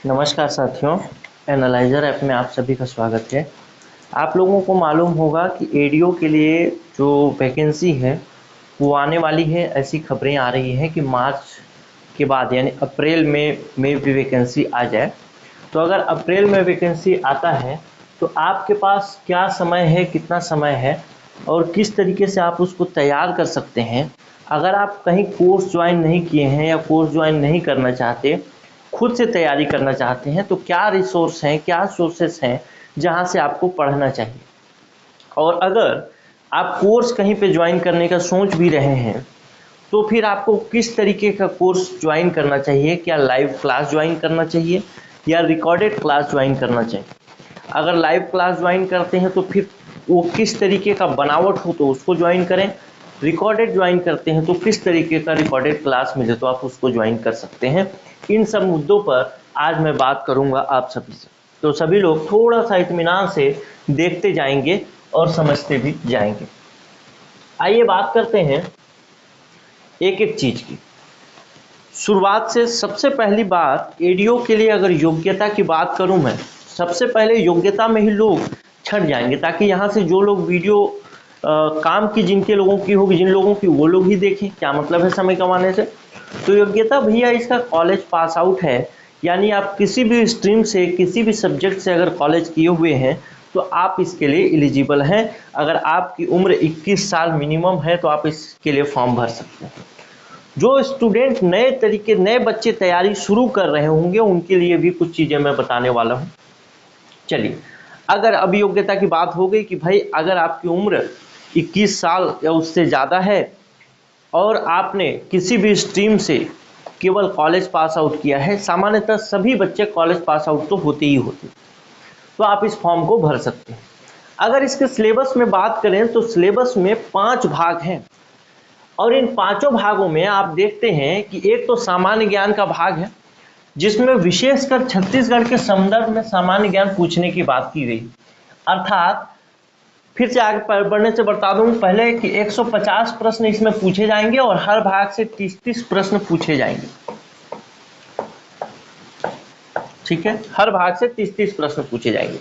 नमस्कार साथियों, analyser app में आप सभी का स्वागत है। आप लोगों को मालूम होगा कि एडीओ के लिए जो वैकेंसी है वो आने वाली है। ऐसी खबरें आ रही हैं कि मार्च के बाद यानी अप्रैल में भी वैकेंसी आ जाए। तो अगर अप्रैल में वैकेंसी आता है तो आपके पास क्या समय है, कितना समय है और किस तरीके से आप उसको तैयार कर सकते हैं। अगर आप कहीं कोर्स ज्वाइन नहीं किए हैं या कोर्स ज्वाइन नहीं करना चाहते, खुद से तैयारी करना चाहते हैं, तो क्या रिसोर्स हैं, क्या सोर्सेस हैं जहां से आपको पढ़ना चाहिए। और अगर आप कोर्स कहीं पे ज्वाइन करने का सोच भी रहे हैं तो फिर आपको किस तरीके का कोर्स ज्वाइन करना चाहिए। क्या लाइव क्लास ज्वाइन करना चाहिए या रिकॉर्डेड क्लास ज्वाइन करना चाहिए। अगर लाइव क्लास ज्वाइन करते हैं तो फिर वो किस तरीके का बनावट हो तो उसको ज्वाइन करें। रिकॉर्डेड ज्वाइन करते हैं तो किस तरीके का रिकॉर्डेड क्लास मिले तो आप उसको ज्वाइन कर सकते हैं। इन सब मुद्दों पर आज मैं बात करूंगा आप सभी से, तो सभी लोग थोड़ा सा इत्मीनान से देखते जाएंगे और समझते भी जाएंगे। आइए बात करते हैं एक एक चीज की। शुरुआत से सबसे पहली बात, एडीओ के लिए अगर योग्यता की बात करूं मैं, सबसे पहले योग्यता में ही लोग छट जाएंगे, ताकि यहाँ से जो लोग वीडियो काम की जिनके लोगों की होगी, जिन लोगों की, वो लोग ही देखें। क्या मतलब है समय कमाने से। तो योग्यता भैया इसका कॉलेज पास आउट है, यानी आप किसी भी स्ट्रीम से, किसी भी सब्जेक्ट से अगर कॉलेज किए हुए हैं तो आप इसके लिए एलिजिबल हैं। अगर आपकी उम्र 21 साल मिनिमम है तो आप इसके लिए फॉर्म भर सकते हैं। जो स्टूडेंट नए बच्चे तैयारी शुरू कर रहे होंगे उनके लिए भी कुछ चीज़ें मैं बताने वाला हूँ। चलिए, अगर अब योग्यता की बात हो गई कि भाई अगर आपकी उम्र 21 साल या उससे ज़्यादा है और आपने किसी भी स्ट्रीम से केवल कॉलेज पास आउट किया है, सामान्यतः सभी बच्चे कॉलेज पास आउट तो होते ही होते, तो आप इस फॉर्म को भर सकते हैं। अगर इसके सिलेबस में बात करें तो सिलेबस में 5 भाग हैं और इन पांचों भागों में आप देखते हैं कि एक तो सामान्य ज्ञान का भाग है जिसमें विशेषकर छत्तीसगढ़ के संदर्भ में सामान्य ज्ञान पूछने की बात की गई। अर्थात फिर से आगे बढ़ने से बता दूं पहले कि 150 प्रश्न इसमें पूछे जाएंगे और हर भाग से 30-30 प्रश्न पूछे जाएंगे। ठीक है, हर भाग से 30-30 प्रश्न पूछे जाएंगे।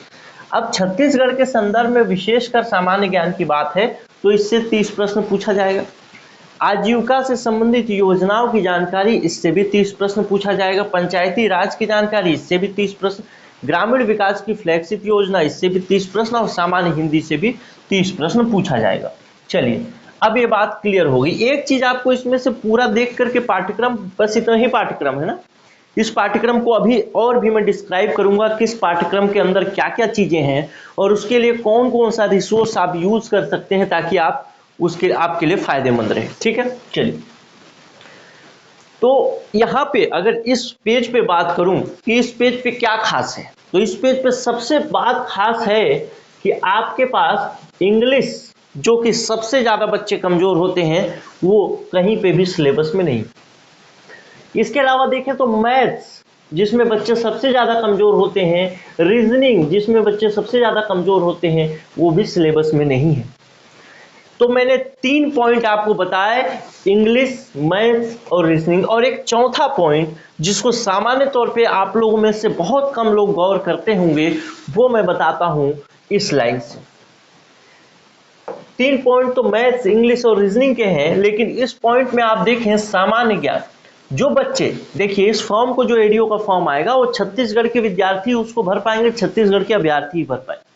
अब छत्तीसगढ़ के संदर्भ में विशेषकर सामान्य ज्ञान की बात है तो इससे 30 प्रश्न पूछा जाएगा। आजीविका से संबंधित योजनाओं की जानकारी, इससे भी 30 प्रश्न पूछा जाएगा। पंचायती राज की जानकारी, इससे भी 30 प्रश्न। ग्रामीण विकास की फ्लैगशिप योजना, इससे भी 30 प्रश्न और सामान्य हिंदी से भी 30 प्रश्न पूछा जाएगा। चलिए, अब ये बात क्लियर होगी। एक चीज आपको इसमें से पूरा देख करके, पाठ्यक्रम बस इतना ही पाठ्यक्रम है ना, इस पाठ्यक्रम को अभी और भी मैं डिस्क्राइब करूंगा किस पाठ्यक्रम के अंदर क्या क्या चीजें हैं और उसके लिए कौन कौन सा रिसोर्स आप यूज कर सकते हैं ताकि आप उसके आपके लिए फायदेमंद रहे। ठीक है, चलिए, तो यहाँ पे अगर इस पेज पे बात करूं कि इस पेज पे क्या खास है, तो इस पेज पे सबसे बात खास है कि आपके पास इंग्लिश, जो कि सबसे ज्यादा बच्चे कमजोर होते हैं, वो कहीं पे भी सिलेबस में नहीं। इसके अलावा देखें तो मैथ्स, जिसमें बच्चे सबसे ज्यादा कमजोर होते हैं, रीजनिंग जिसमें बच्चे सबसे ज्यादा कमजोर होते हैं, वो भी सिलेबस में नहीं है। तो मैंने 3 पॉइंट आपको बताए, इंग्लिश, मैथ्स और रीजनिंग, और एक चौथा पॉइंट जिसको सामान्य तौर पे आप लोगों में से बहुत कम लोग गौर करते होंगे, वो मैं बताता हूं इस लाइन से। 3 पॉइंट तो मैथ्स, इंग्लिश और रीजनिंग के हैं, लेकिन इस पॉइंट में आप देखें सामान्य ज्ञान। जो बच्चे, देखिए इस फॉर्म को, जो एडीओ का फॉर्म आएगा वो छत्तीसगढ़ के विद्यार्थी उसको भर पाएंगे, छत्तीसगढ़ के अभ्यर्थी ही भर पाएंगे।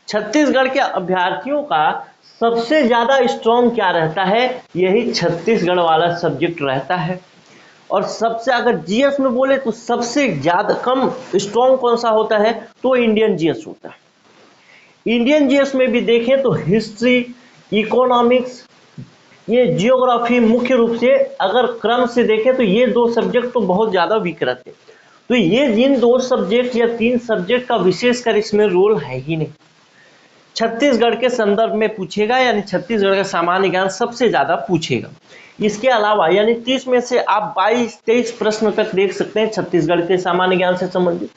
छत्तीसगढ़ के अभ्यर्थियों का सबसे ज्यादा स्ट्रॉन्ग क्या रहता है, यही छत्तीसगढ़ वाला सब्जेक्ट रहता है। और सबसे, अगर जीएस में बोले तो सबसे ज्यादा कम स्ट्रॉन्ग कौन सा होता है, तो इंडियन जीएस होता है। इंडियन जीएस में भी देखें तो हिस्ट्री, इकोनॉमिक्स, ये जियोग्राफी, मुख्य रूप से अगर क्रम से देखें तो ये 2 सब्जेक्ट तो बहुत ज्यादा वीक रहते हैं। तो ये जिन 2 सब्जेक्ट या 3 सब्जेक्ट का विशेषकर इसमें रोल है ही नहीं। छत्तीसगढ़ के संदर्भ में पूछेगा, यानी छत्तीसगढ़ का सामान्य ज्ञान सबसे ज्यादा पूछेगा। इसके अलावा यानी 30 में से आप 22-23 प्रश्न तक देख सकते हैं छत्तीसगढ़ के सामान्य ज्ञान से संबंधित।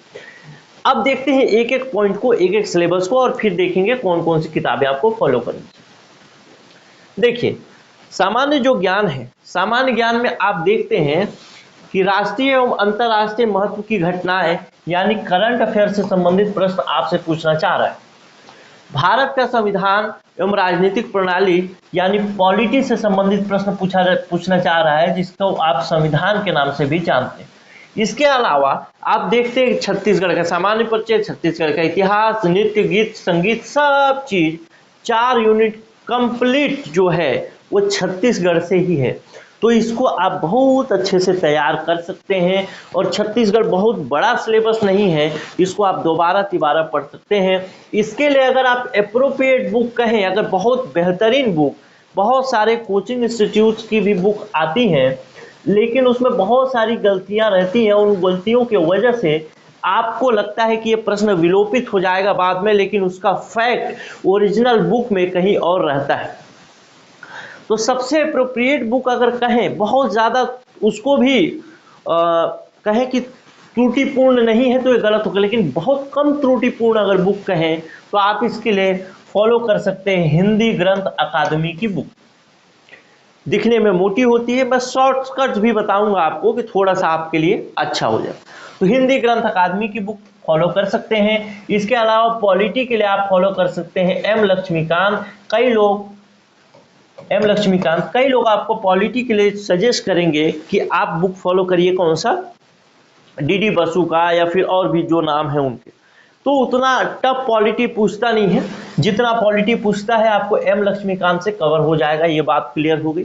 अब देखते हैं एक एक पॉइंट को, एक एक सिलेबस को, और फिर देखेंगे कौन कौन सी किताबें आपको फॉलो करनी। देखिए, सामान्य जो ज्ञान है, सामान्य ज्ञान में आप देखते हैं कि राष्ट्रीय एवं अंतर्राष्ट्रीय महत्व की घटनाएं यानी करंट अफेयर से संबंधित प्रश्न आपसे पूछना चाह रहा है। भारत का संविधान एवं राजनीतिक प्रणाली यानी पॉलिटी से संबंधित प्रश्न पूछना चाह रहा है, जिसको आप संविधान के नाम से भी जानते हैं। इसके अलावा आप देखते हैं छत्तीसगढ़ का सामान्य परिचय, छत्तीसगढ़ का इतिहास, नृत्य, गीत, संगीत, सब चीज 4 यूनिट कंप्लीट जो है वो छत्तीसगढ़ से ही है। तो इसको आप बहुत अच्छे से तैयार कर सकते हैं और छत्तीसगढ़ बहुत बड़ा सिलेबस नहीं है, इसको आप दोबारा तिबारा पढ़ सकते हैं। इसके लिए अगर आप एप्रोप्रिएट बुक कहें, अगर बहुत बेहतरीन बुक, बहुत सारे कोचिंग इंस्टीट्यूट्स की भी बुक आती हैं लेकिन उसमें बहुत सारी गलतियां रहती हैं, उन गलतियों की वजह से आपको लगता है कि ये प्रश्न विलोपित हो जाएगा बाद में, लेकिन उसका फैक्ट ओरिजिनल बुक में कहीं और रहता है। तो सबसे अप्रोप्रिएट बुक अगर कहें, बहुत ज़्यादा उसको भी कहें कि त्रुटिपूर्ण नहीं है तो ये गलत होगा, लेकिन बहुत कम त्रुटिपूर्ण अगर बुक कहें तो आप इसके लिए फॉलो कर सकते हैं हिंदी ग्रंथ अकादमी की बुक। दिखने में मोटी होती है, मैं शॉर्टकट्स भी बताऊंगा आपको कि थोड़ा सा आपके लिए अच्छा हो जाए। तो हिंदी ग्रंथ अकादमी की बुक फॉलो कर सकते हैं। इसके अलावा पॉलिटी के लिए आप फॉलो कर सकते हैं एम लक्ष्मीकांत। कई लोग आपको पॉलिटी के लिए सजेस्ट करेंगे कि आप बुक फॉलो करिए, कौन सा, डीडी बसु का या फिर और भी जो नाम है उनके। तो उतना टफ पॉलिटी पूछता नहीं है, जितना पॉलिटी पूछता है आपको एम लक्ष्मीकांत से कवर हो जाएगा। ये बात क्लियर हो गई।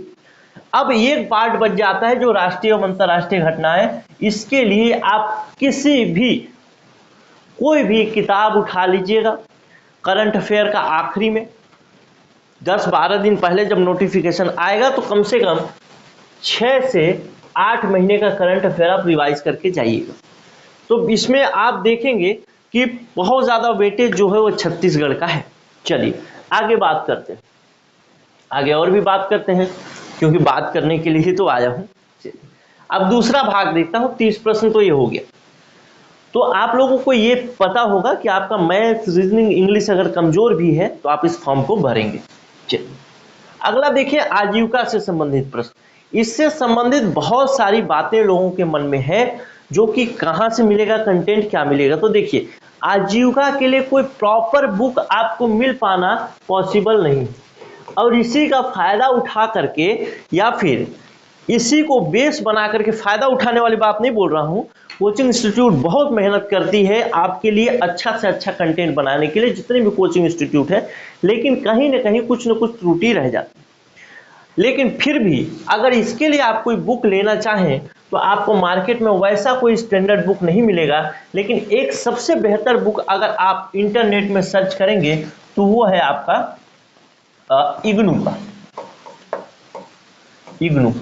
अब एक पार्ट बच जाता है जो राष्ट्रीय और अंतर्राष्ट्रीय घटनाएं। इसके लिए आप कोई भी किताब उठा लीजिएगा, करंट अफेयर का आखिरी में 10-12 दिन पहले जब नोटिफिकेशन आएगा तो कम से कम 6 से 8 महीने का करंट अफेयर आप रिवाइज करके जाइएगा। तो इसमें आप देखेंगे कि बहुत ज़्यादा वेटेज जो है वो छत्तीसगढ़ का है। चलिए आगे बात करते हैं, आगे और भी बात करते हैं, क्योंकि बात करने के लिए ही तो आया हूँ। अब दूसरा भाग देखता हूँ। 30 प्रश्न तो ये हो गया। तो आप लोगों को ये पता होगा कि आपका मैथ, रीजनिंग, इंग्लिश अगर कमजोर भी है तो आप इस फॉर्म को भरेंगे। चलिए अगला देखिए, आजीविका से संबंधित प्रश्न। इससे संबंधित बहुत सारी बातें लोगों के मन में है, जो कि कहाँ से मिलेगा कंटेंट, क्या मिलेगा। तो देखिए, आजीविका के लिए कोई प्रॉपर बुक आपको मिल पाना पॉसिबल नहीं, और इसी का फायदा उठा करके या फिर इसी को बेस बना करके, फायदा उठाने वाली बात नहीं बोल रहा हूं, कोचिंग इंस्टीट्यूट बहुत मेहनत करती है आपके लिए अच्छा से अच्छा कंटेंट बनाने के लिए, जितने भी कोचिंग इंस्टीट्यूट है, लेकिन कहीं ना कहीं कुछ ना कुछ त्रुटि रह जाती है। लेकिन फिर भी अगर इसके लिए आप कोई बुक लेना चाहें तो आपको मार्केट में वैसा कोई स्टैंडर्ड बुक नहीं मिलेगा, लेकिन एक सबसे बेहतर बुक अगर आप इंटरनेट में सर्च करेंगे तो वो है आपका इग्नू का, इग्नू,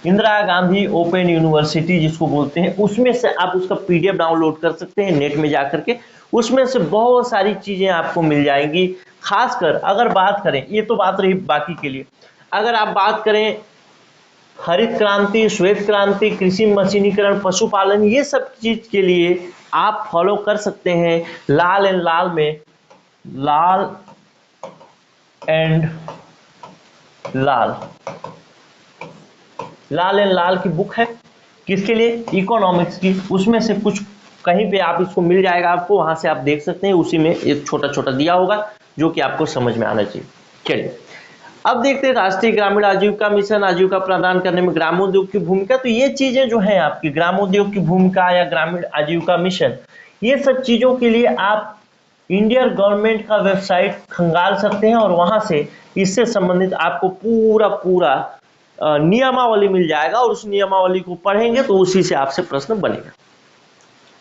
इंदिरा गांधी ओपन यूनिवर्सिटी जिसको बोलते हैं। उसमें से आप उसका पीडीएफ डाउनलोड कर सकते हैं नेट में जाकर के। उसमें से बहुत सारी चीजें आपको मिल जाएंगी। खासकर अगर बात करें, ये तो बात रही बाकी के लिए, अगर आप बात करें हरित क्रांति, श्वेत क्रांति, कृषि मशीनीकरण, पशुपालन, ये सब चीज के लिए आप फॉलो कर सकते हैं लाल एंड लाल की बुक है। किसके लिए? इकोनॉमिक्स की। उसमें से कुछ कहीं पे आप इसको मिल जाएगा आपको, वहां से आप देख सकते हैं। उसी में एक छोटा छोटा दिया होगा जो कि आपको समझ में आना चाहिए। चलिए अब देखते हैं राष्ट्रीय ग्रामीण आजीविका मिशन, आजीविका प्रदान करने में ग्रामोद्योग की भूमिका। तो ये चीजें जो है आपकी ग्रामोद्योग की भूमिका या ग्रामीण आजीविका मिशन, ये सब चीजों के लिए आप इंडियन गवर्नमेंट का वेबसाइट खंगाल सकते हैं और वहां से इससे संबंधित आपको पूरा नियमावली मिल जाएगा, और उस नियमावली को पढ़ेंगे तो उसी से आपसे प्रश्न बनेगा।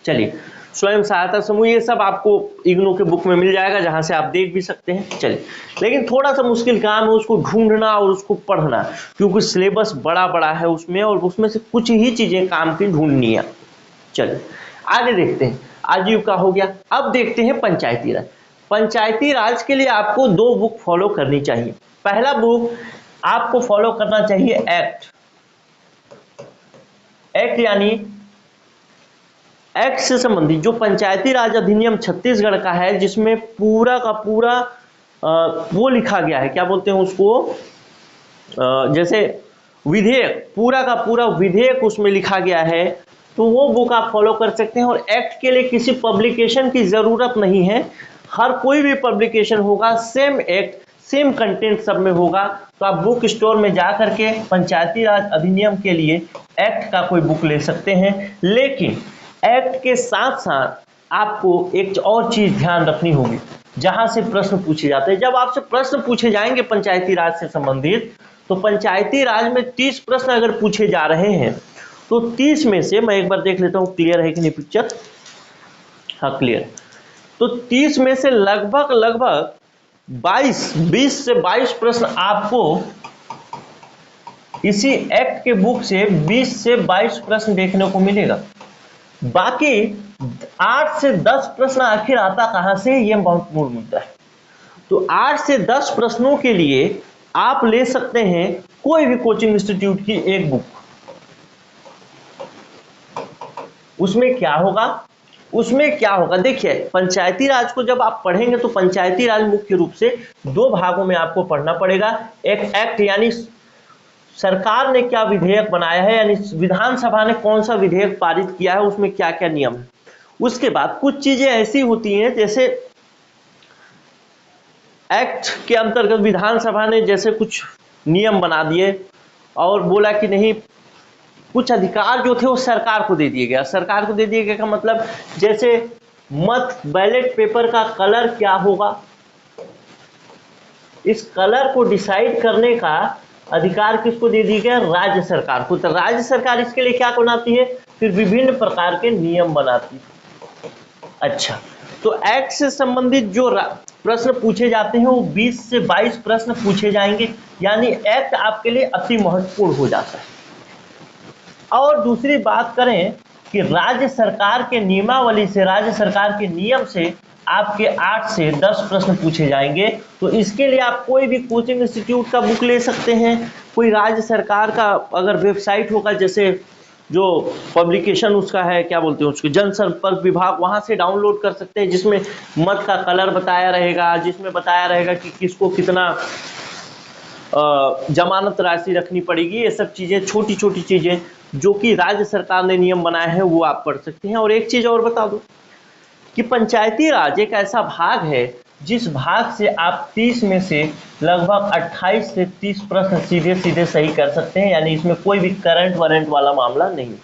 चलिए, स्वयं सहायता समूह, ये सब आपको इग्नू के बुक में मिल जाएगा, जहां से आप देख भी सकते हैं। चलिए, लेकिन थोड़ा सा मुश्किल काम है उसको ढूंढना और उसको पढ़ना, क्योंकि सिलेबस बड़ा है उसमें, और उसमें से कुछ ही चीजें काम की ढूंढनी है। चलिए आगे देखते हैं, आजीविका हो गया। अब देखते हैं पंचायती राज। पंचायती राज के लिए आपको 2 बुक फॉलो करनी चाहिए। पहला बुक आपको फॉलो करना चाहिए एक्ट यानी एक्ट से संबंधित जो पंचायती राज अधिनियम छत्तीसगढ़ का है, जिसमें पूरा का पूरा वो लिखा गया है, क्या बोलते हैं उसको, जैसे विधेयक, पूरा का पूरा विधेयक उसमें लिखा गया है, तो वो बुक आप फॉलो कर सकते हैं। और एक्ट के लिए किसी पब्लिकेशन की ज़रूरत नहीं है, हर कोई भी पब्लिकेशन होगा, सेम एक्ट सेम कंटेंट सब में होगा। तो आप बुक स्टोर में जा करके पंचायती राज अधिनियम के लिए एक्ट का कोई बुक ले सकते हैं। लेकिन एक्ट के साथ साथ आपको एक और चीज़ ध्यान रखनी होगी, जहां से प्रश्न पूछे जाते हैं। जब आपसे प्रश्न पूछे जाएंगे पंचायती राज से संबंधित, तो पंचायती राज में 30 प्रश्न अगर पूछे जा रहे हैं, तो 30 में से मैं एक बार देख लेता हूं क्लियर है कि नहीं पिक्चर। हाँ क्लियर। तो 30 में से लगभग 20 से 22 प्रश्न आपको इसी एक्ट के बुक से 20 से 22 प्रश्न देखने को मिलेगा। बाकी 8 से 10 प्रश्न आखिर आता कहां से, यह महत्वपूर्ण मुद्दा है। तो 8 से 10 प्रश्नों के लिए आप ले सकते हैं कोई भी कोचिंग इंस्टीट्यूट की एक बुक। उसमें क्या होगा, देखिए पंचायती राज को जब आप पढ़ेंगे तो पंचायती राज मुख्य रूप से 2 भागों में आपको पढ़ना पड़ेगा। एक एक्ट यानी सरकार ने क्या विधेयक बनाया है, यानी विधानसभा ने कौन सा विधेयक पारित किया है, उसमें क्या क्या नियम है। उसके बाद कुछ चीजें ऐसी होती हैं, जैसे एक्ट के अंतर्गत विधानसभा ने जैसे कुछ नियम बना दिए और बोला कि नहीं, कुछ अधिकार जो थे वो सरकार को दे दिए गया। सरकार को दे दिए गया का मतलब, जैसे मत बैलेट पेपर का कलर क्या होगा, इस कलर को डिसाइड करने का अधिकार किसको दे दिया गया, राज्य सरकार को। तो राज्य सरकार इसके लिए क्या बनाती है, फिर विभिन्न प्रकार के नियम बनाती है। अच्छा, तो एक्ट से संबंधित जो प्रश्न पूछे जाते हैं वो 20 से 22 प्रश्न पूछे जाएंगे, यानी एक्ट आपके लिए अति महत्वपूर्ण हो जाता है। और दूसरी बात करें कि राज्य सरकार के नियमावली से, राज्य सरकार के नियम से आपके 8 से 10 प्रश्न पूछे जाएंगे। तो इसके लिए आप कोई भी कोचिंग इंस्टीट्यूट का बुक ले सकते हैं, कोई राज्य सरकार का अगर वेबसाइट होगा, जैसे जो पब्लिकेशन उसका है, क्या बोलते हैं उसको, जनसंपर्क विभाग, वहां से डाउनलोड कर सकते हैं, जिसमें मत का कलर बताया रहेगा, जिसमें बताया रहेगा कि किसको कितना जमानत राशि रखनी पड़ेगी। ये सब चीजें, छोटी छोटी चीजें जो कि राज्य सरकार ने नियम बनाए हैं, वो आप पढ़ सकते हैं। और एक चीज और बता दूं कि पंचायती राज एक ऐसा भाग है जिस भाग से आप 30 में से लगभग 28 से 30 प्रश्न सीधे सीधे सही कर सकते हैं, यानी इसमें कोई भी करंट वारंट वाला मामला नहीं।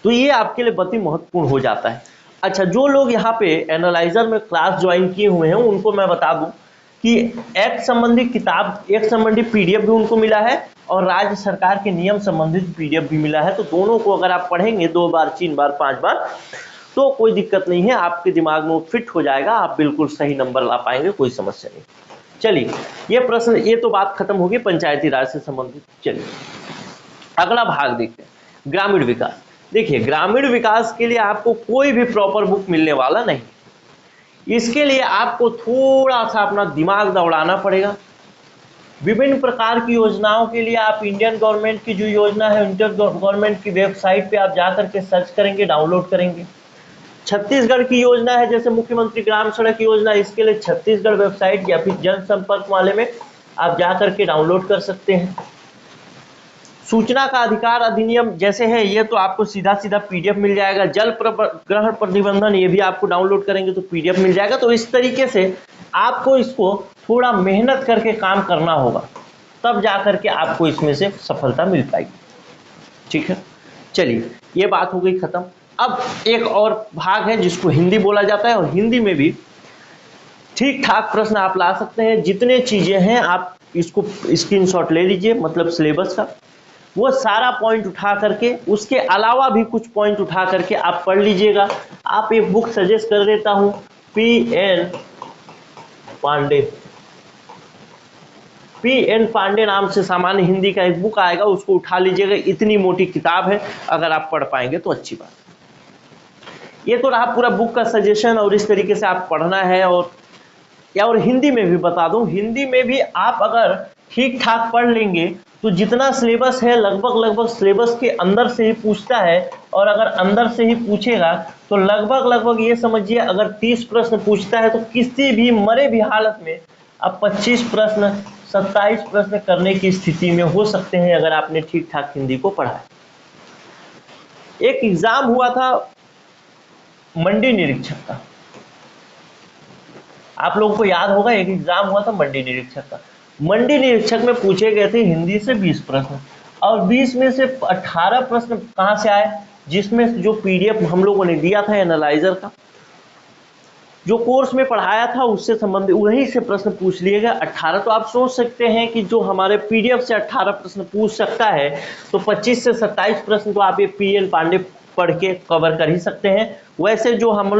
तो ये आपके लिए बहुत ही महत्वपूर्ण हो जाता है। अच्छा, जो लोग यहाँ पे एनालाइजर में क्लास ज्वाइन किए हुए हैं उनको मैं बता दूं कि एक्ट संबंधी किताब, एक्ट संबंधी पीडीएफ भी उनको मिला है और राज्य सरकार के नियम संबंधित पीडीएफ भी मिला है। तो दोनों को अगर आप पढ़ेंगे 2 बार 3 बार 5 बार तो कोई दिक्कत नहीं है, आपके दिमाग में फिट हो जाएगा, आप बिल्कुल सही नंबर ला पाएंगे, कोई समस्या नहीं। चलिए, ये प्रश्न, ये तो बात खत्म होगी पंचायती राज से संबंधित। चलिए अगला भाग देखते हैं, ग्रामीण विकास। देखिए, ग्रामीण विकास के लिए आपको कोई भी प्रॉपर बुक मिलने वाला नहीं। इसके लिए आपको थोड़ा सा अपना दिमाग दौड़ाना पड़ेगा। विभिन्न प्रकार की योजनाओं के लिए आप इंडियन गवर्नमेंट की जो योजना है, इंटर गवर्नमेंट की वेबसाइट पे आप जाकर के सर्च करेंगे, डाउनलोड करेंगे। छत्तीसगढ़ की योजना है जैसे मुख्यमंत्री ग्राम सड़क योजना, इसके लिए छत्तीसगढ़ वेबसाइट या फिर जनसंपर्क वाले में आप जाकर के डाउनलोड कर सकते हैं। सूचना का अधिकार अधिनियम जैसे है, ये तो आपको सीधा सीधा पीडीएफ मिल जाएगा। जल ग्रहण प्रतिबंधन, ये भी आपको डाउनलोड करेंगे तो पीडीएफ मिल जाएगा। तो इस तरीके से आपको इसको थोड़ा मेहनत करके काम करना होगा, तब जाकर के आपको इसमें से सफलता मिल पाएगी। ठीक है, चलिए ये बात हो गई खत्म। अब एक और भाग है जिसको हिंदी बोला जाता है, और हिंदी में भी ठीक ठाक प्रश्न आप ला सकते हैं। जितने चीजें हैं आप इसको स्क्रीनशॉट ले लीजिए, मतलब सिलेबस का वो सारा पॉइंट उठा करके, उसके अलावा भी कुछ पॉइंट उठा करके आप पढ़ लीजिएगा। आप एक बुक सजेस्ट कर देता हूं, पी.एन. पांडे नाम से सामान्य हिंदी का एक बुक आएगा, उसको उठा लीजिएगा। इतनी मोटी किताब है, अगर आप पढ़ पाएंगे तो अच्छी बात। ये तो रहा पूरा बुक का सजेशन, और इस तरीके से आप पढ़ना है। और हिंदी में भी बता दूं, हिंदी में भी आप अगर ठीक ठाक पढ़ लेंगे तो जितना सिलेबस है लगभग सिलेबस के अंदर से ही पूछता है। और अगर अंदर से ही पूछेगा तो लगभग ये समझिए, अगर 30 प्रश्न पूछता है तो किसी भी मरे भी हालत में आप 25 प्रश्न 27 प्रश्न करने की स्थिति में हो सकते हैं अगर आपने ठीक ठाक हिंदी को पढ़ा है। एक एग्जाम हुआ था मंडी निरीक्षक का, आप लोगों को याद होगा, एक एग्जाम हुआ था मंडी निरीक्षक का। मंडी निरीक्षक में पूछे गए थे हिंदी से 20 प्रश्न, और 20 में से 18 प्रश्न कहां से आए, जिसमें जो पीडीएफ हम लोगों ने दिया था एनालाइजर का, जो कोर्स में पढ़ाया था उससे संबंधित वहीं से प्रश्न पूछ लिए गए 18। तो आप सोच सकते हैं कि जो हमारे पीडीएफ से 18 प्रश्न पूछ सकता है, तो 25 से 27 प्रश्न तो आप ये पीएन पांडे पढ़ के कवर कर ही सकते हैं। वैसे जो हम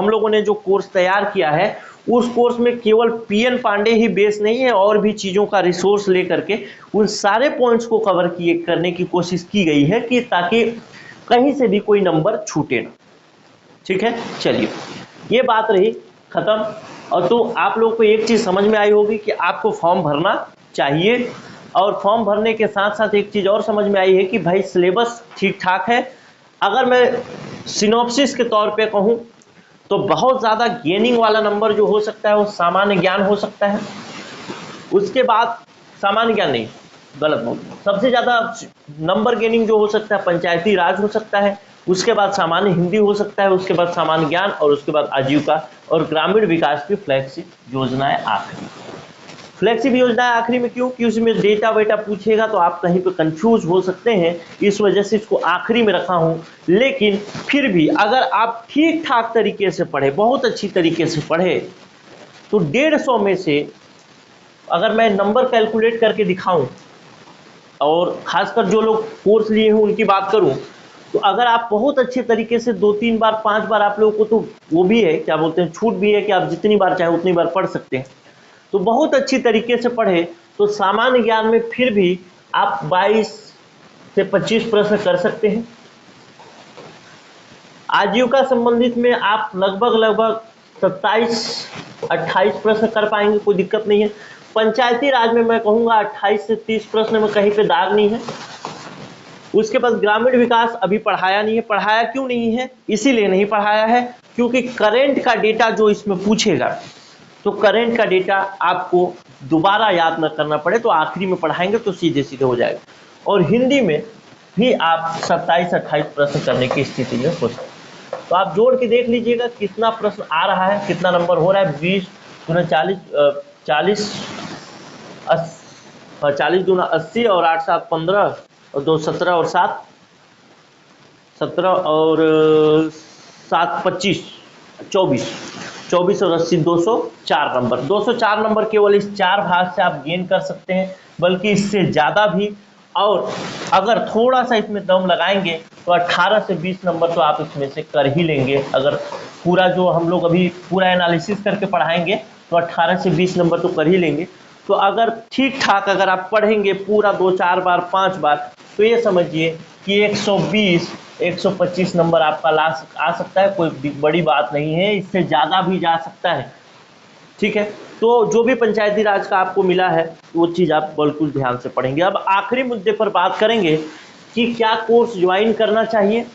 लोगों ने जो कोर्स तैयार किया है, उस कोर्स में केवल पीएन पांडे ही बेस नहीं है, और भी चीज़ों का रिसोर्स लेकर के उन सारे पॉइंट्स को कवर करने की कोशिश की गई है, कि ताकि कहीं से भी कोई नंबर छूटे ना। ठीक है, चलिए ये बात रही खत्म। और तो आप लोगों को एक चीज़ समझ में आई होगी कि आपको फॉर्म भरना चाहिए, और फॉर्म भरने के साथ साथ एक चीज़ और समझ में आई है कि भाई सिलेबस ठीक ठाक है। अगर मैं सिनॉप्सिस के तौर पे कहूँ तो बहुत ज़्यादा गेनिंग वाला नंबर जो हो सकता है वो सामान्य ज्ञान हो सकता है। उसके बाद सामान्य ज्ञान नहीं, गलत बोल, सबसे ज़्यादा नंबर गेनिंग जो हो सकता है पंचायती राज हो सकता है, उसके बाद सामान्य हिंदी हो सकता है, उसके बाद सामान्य ज्ञान, और उसके बाद आजीविका और ग्रामीण विकास की फ्लैगशिप योजनाएं आखिरी। फ्लैगशिप योजनाएं आखिरी में क्यों? कि उसमें डेटा वेटा पूछेगा तो आप कहीं पे कंफ्यूज हो सकते हैं, इस वजह से इसको आखिरी में रखा हूं। लेकिन फिर भी अगर आप ठीक ठाक तरीके से पढ़े, बहुत अच्छी तरीके से पढ़े, तो 150 में से अगर मैं नंबर कैलकुलेट करके दिखाऊं, और खासकर जो लोग कोर्स लिए हैं उनकी बात करूं, तो अगर आप बहुत अच्छे तरीके से 2-3 बार 5 बार, आप लोगों को तो वो भी है, क्या बोलते हैं, छूट भी है कि आप जितनी बार चाहे उतनी बार पढ़ सकते हैं। तो बहुत अच्छी तरीके से पढ़े तो सामान्य ज्ञान में फिर भी आप 22 से 25 प्रश्न कर सकते हैं। आजीविका संबंधित में आप लगभग 27-28 प्रश्न कर पाएंगे, कोई दिक्कत नहीं है। पंचायती राज में मैं कहूँगा 28 से 30 प्रश्न में कहीं पे दाग नहीं है। उसके बाद ग्रामीण विकास अभी पढ़ाया नहीं है। पढ़ाया क्यों नहीं है? इसीलिए नहीं पढ़ाया है क्योंकि करंट का डेटा जो इसमें पूछेगा, तो करंट का डेटा आपको दोबारा याद न करना पड़े, तो आखिरी में पढ़ाएंगे तो सीधे सीधे हो जाएगा। और हिंदी में भी आप 27-28 प्रश्न करने की स्थिति में हो सकते हैं। तो आप जोड़ के देख लीजिएगा कितना प्रश्न आ रहा है, कितना नंबर हो रहा है। 20 गुना 40 गुना 80 और 8 7 15 और 2 17 और 7 17 और 7 25 24 और 80 204 नंबर। 204 नंबर केवल इस 4 भाग से आप गेन कर सकते हैं, बल्कि इससे ज़्यादा भी। और अगर थोड़ा सा इसमें दम लगाएंगे तो 18 से 20 नंबर तो आप इसमें से कर ही लेंगे। अगर पूरा जो हम लोग अभी पूरा एनालिसिस करके पढ़ाएंगे तो 18 से 20 नंबर तो कर ही लेंगे। तो अगर ठीक ठाक अगर आप पढ़ेंगे पूरा 2-4 बार 5 बार, तो ये समझिए कि 120-125 नंबर आपका आ सकता है। कोई बड़ी बात नहीं है, इससे ज़्यादा भी जा सकता है। ठीक है, तो जो भी पंचायती राज का आपको मिला है वो चीज़ आप बिल्कुल ध्यान से पढ़ेंगे। अब आखिरी मुद्दे पर बात करेंगे कि क्या कोर्स ज्वाइन करना चाहिए,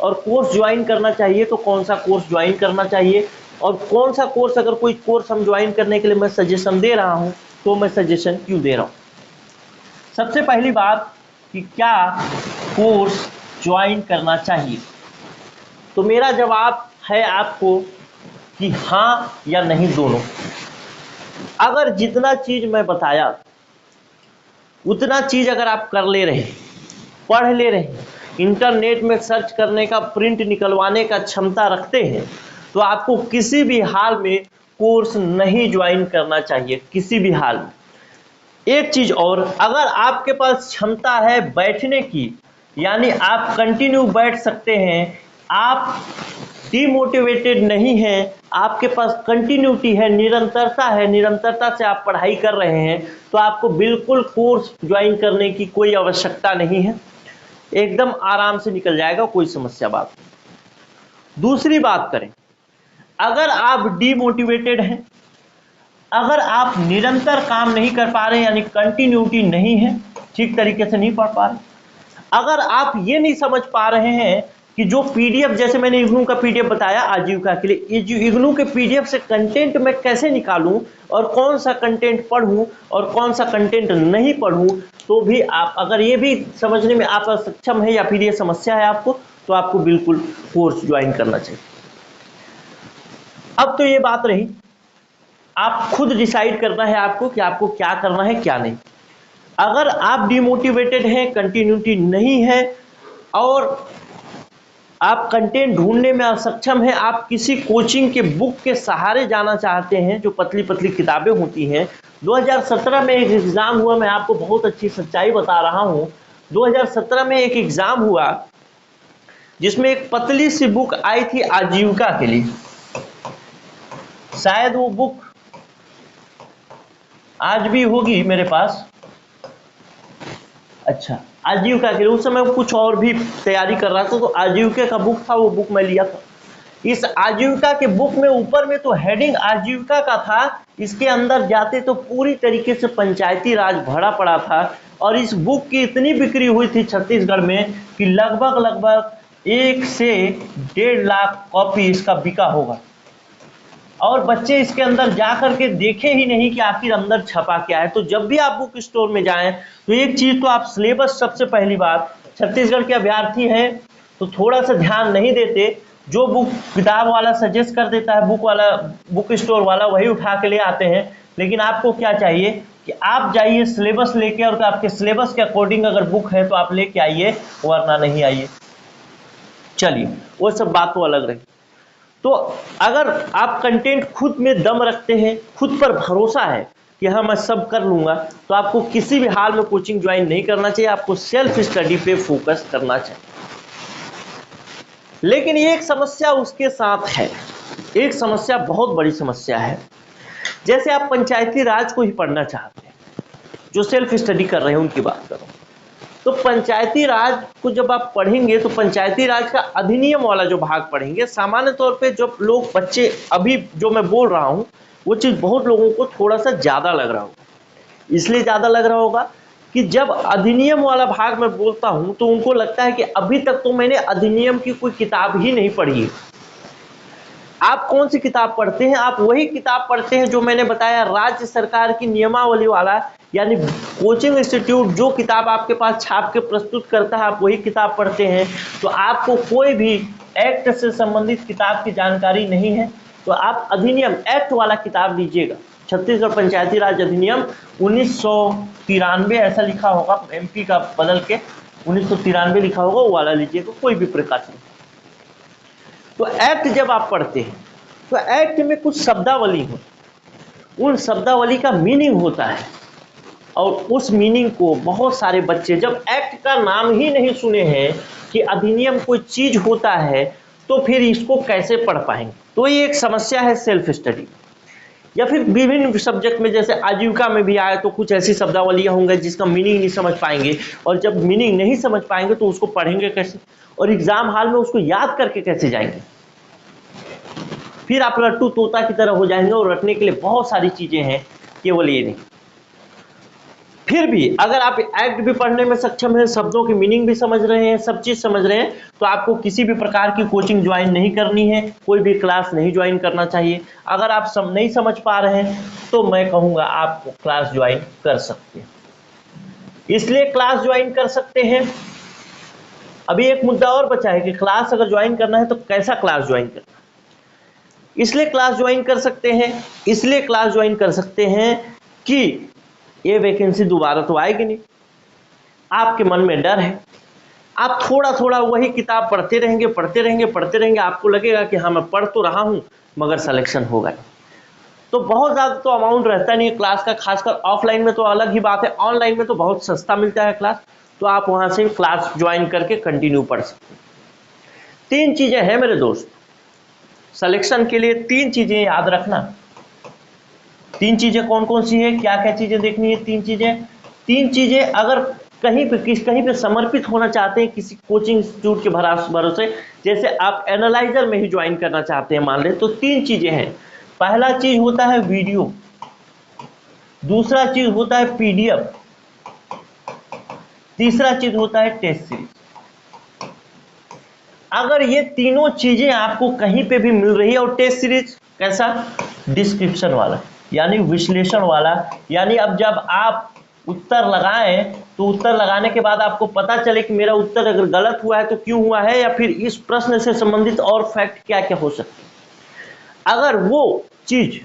और कोर्स ज्वाइन करना चाहिए तो कौन सा कोर्स ज्वाइन करना चाहिए, और कौन सा कोर्स, अगर कोई कोर्स हम ज्वाइन करने के लिए मैं सजेशन दे रहा हूँ तो मैं सजेशन क्यों दे रहा हूँ। सबसे पहली बात कि क्या कोर्स ज्वाइन करना चाहिए, तो मेरा जवाब है आपको कि हाँ या नहीं दोनों। अगर जितना चीज मैं बताया उतना चीज अगर आप कर ले रहे, पढ़ ले रहे, इंटरनेट में सर्च करने का, प्रिंट निकलवाने का क्षमता रखते हैं, तो आपको किसी भी हाल में कोर्स नहीं ज्वाइन करना चाहिए, किसी भी हाल में। एक चीज और, अगर आपके पास क्षमता है बैठने की, यानी आप कंटिन्यू बैठ सकते हैं, आप डिमोटिवेटेड नहीं हैं, आपके पास कंटिन्यूटी है, निरंतरता है, निरंतरता से आप पढ़ाई कर रहे हैं, तो आपको बिल्कुल कोर्स ज्वाइन करने की कोई आवश्यकता नहीं है, एकदम आराम से निकल जाएगा, कोई समस्या बात नहीं। दूसरी बात करें, अगर आप डिमोटिवेटेड हैं, अगर आप निरंतर काम नहीं कर पा रहे, यानी कंटिन्यूटी नहीं है, ठीक तरीके से नहीं पढ़ पा रहे, अगर आप ये नहीं समझ पा रहे हैं कि जो पीडीएफ, जैसे मैंने इग्नू का पीडीएफ बताया आजीविका के लिए, इग्नू के पीडीएफ से कंटेंट मैं कैसे निकालूं और कौन सा कंटेंट पढ़ूं और कौन सा कंटेंट नहीं पढ़ूं, तो भी आप अगर ये भी समझने में आप सक्षम है या फिर ये समस्या है आपको, तो आपको बिल्कुल कोर्स ज्वाइन करना चाहिए। अब तो ये बात रही, आप खुद डिसाइड करना है आपको कि आपको क्या करना है क्या नहीं। अगर आप डिमोटिवेटेड हैं, कंटिन्यूटी नहीं है और आप कंटेंट ढूंढने में असक्षम हैं, आप किसी कोचिंग के बुक के सहारे जाना चाहते हैं, जो पतली पतली किताबें होती हैं। 2017 में एक एग्ज़ाम हुआ, मैं आपको बहुत अच्छी सच्चाई बता रहा हूं। 2017 में एक एग्ज़ाम हुआ जिसमें एक पतली सी बुक आई थी आजीविका के लिए। शायद वो बुक आज भी होगी मेरे पास। अच्छा, आजीविका के लिए उस समय कुछ और भी तैयारी कर रहा था, तो आजीविका का बुक था, वो बुक मैं लिया था। इस आजीविका के बुक में ऊपर में तो हेडिंग आजीविका का था, इसके अंदर जाते तो पूरी तरीके से पंचायती राज भरा पड़ा था। और इस बुक की इतनी बिक्री हुई थी छत्तीसगढ़ में कि लगभग 1 से 1.5 लाख कॉपी इसका बिका होगा। और बच्चे इसके अंदर जा करके देखे ही नहीं कि आखिर अंदर छपा क्या है। तो जब भी आप बुक स्टोर में जाएं तो एक चीज तो आप सिलेबस, सबसे पहली बात, छत्तीसगढ़ के अभ्यर्थी हैं तो थोड़ा सा ध्यान नहीं देते। जो बुक किताब वाला सजेस्ट कर देता है, बुक स्टोर वाला, वही उठा के ले आते हैं। लेकिन आपको क्या चाहिए कि आप जाइए सिलेबस लेके, और आपके सिलेबस के अकॉर्डिंग अगर बुक है तो आप लेके आइए, वरना नहीं आइए। चलिए, वो सब बात तो अलग रही। तो अगर आप कंटेंट खुद में दम रखते हैं, खुद पर भरोसा है कि हाँ मैं सब कर लूंगा, तो आपको किसी भी हाल में कोचिंग ज्वाइन नहीं करना चाहिए, आपको सेल्फ स्टडी पे फोकस करना चाहिए। लेकिन ये एक समस्या उसके साथ है, एक समस्या, बहुत बड़ी समस्या है। जैसे आप पंचायती राज को ही पढ़ना चाहते हैं, जो सेल्फ स्टडी कर रहे हैं उनकी बात करो, तो पंचायती राज को जब आप पढ़ेंगे तो पंचायती राज का अधिनियम वाला जो भाग पढ़ेंगे, सामान्य तौर पे जब लोग बच्चे, अभी जो मैं बोल रहा हूँ वो चीज़ बहुत लोगों को थोड़ा सा ज़्यादा लग रहा होगा। इसलिए ज़्यादा लग रहा होगा कि जब अधिनियम वाला भाग मैं बोलता हूँ तो उनको लगता है कि अभी तक तो मैंने अधिनियम की कोई किताब ही नहीं पढ़ी है। आप कौन सी किताब पढ़ते हैं? आप वही किताब पढ़ते हैं जो मैंने बताया, राज्य सरकार की नियमावली वाला, यानी कोचिंग इंस्टीट्यूट जो किताब आपके पास छाप के प्रस्तुत करता है, आप वही किताब पढ़ते हैं। तो आपको कोई भी एक्ट से संबंधित किताब की जानकारी नहीं है, तो आप अधिनियम, एक्ट वाला किताब लीजिएगा। छत्तीसगढ़ पंचायती राज अधिनियम 1993 ऐसा लिखा होगा, MP का बदल के 1993 लिखा होगा, वो वाला लीजिएगा, कोई भी प्रकाशन। तो एक्ट जब आप पढ़ते हैं तो एक्ट में कुछ शब्दावली हो, उन शब्दावली का मीनिंग होता है, और उस मीनिंग को बहुत सारे बच्चे जब एक्ट का नाम ही नहीं सुने हैं कि अधिनियम कोई चीज होता है, तो फिर इसको कैसे पढ़ पाएंगे? तो ये एक समस्या है सेल्फ स्टडी। या फिर विभिन्न सब्जेक्ट में, जैसे आजीविका में भी आए तो कुछ ऐसी शब्दावलियां होंगी जिसका मीनिंग नहीं समझ पाएंगे, और जब मीनिंग नहीं समझ पाएंगे तो उसको पढ़ेंगे कैसे, और एग्जाम हॉल में उसको याद करके कैसे जाएंगे? फिर आप रट्टू तोता की तरह हो जाएंगे, और रटने के लिए बहुत सारी चीजें हैं, केवल ये नहीं। फिर भी अगर आप एक्ट भी पढ़ने में सक्षम हैं, शब्दों की मीनिंग भी समझ रहे हैं, सब चीज समझ रहे हैं, तो आपको किसी भी प्रकार की कोचिंग ज्वाइन नहीं करनी है, कोई भी क्लास नहीं ज्वाइन करना चाहिए। अगर आप नहीं समझ पा रहे हैं तो मैं कहूँगा आप क्लास ज्वाइन कर सकते हैं। इसलिए क्लास ज्वाइन कर सकते हैं। अभी एक मुद्दा और बचा है कि क्लास अगर ज्वाइन करना है तो कैसा क्लास ज्वाइन करना है। इसलिए क्लास ज्वाइन कर सकते हैं, इसलिए क्लास ज्वाइन कर सकते हैं कि ये वैकेंसी दोबारा तो आएगी नहीं, आपके मन में डर है, आप थोड़ा थोड़ा वही किताब पढ़ते रहेंगे, पढ़ते रहेंगे, पढ़ते रहेंगे, आपको लगेगा कि हाँ मैं पढ़ तो रहा हूँ मगर सिलेक्शन होगा नहीं। तो बहुत ज़्यादा तो अमाउंट रहता नहीं है क्लास का, खासकर ऑफलाइन में तो अलग ही बात है, ऑनलाइन में तो बहुत सस्ता मिलता है क्लास, तो आप वहाँ से क्लास ज्वाइन करके कंटिन्यू पढ़ सकते हैं। 3 चीज़ें हैं मेरे दोस्त, सिलेक्शन के लिए 3 चीज़ें याद रखना। 3 चीज़ें कौन कौन सी है, क्या क्या चीज़ें देखनी है? 3 चीज़ें अगर कहीं पे समर्पित होना चाहते हैं किसी कोचिंग इंस्टीट्यूट के भरोसे, जैसे आप एनालाइजर में ही ज्वाइन करना चाहते हैं मान लें, तो 3 चीज़ें हैं। पहला चीज़ होता है वीडियो, दूसरा चीज़ होता है PDF, तीसरा चीज़ होता है टेस्ट सीरीज। अगर ये तीनों चीजें आपको कहीं पे भी मिल रही है, और टेस्ट सीरीज कैसा, डिस्क्रिप्शन वाला, यानी विश्लेषण वाला, यानी अब जब आप उत्तर लगाएं तो उत्तर लगाने के बाद आपको पता चले कि मेरा उत्तर अगर गलत हुआ है तो क्यों हुआ है, या फिर इस प्रश्न से संबंधित और फैक्ट क्या क्या हो सकते हैं। अगर वो चीज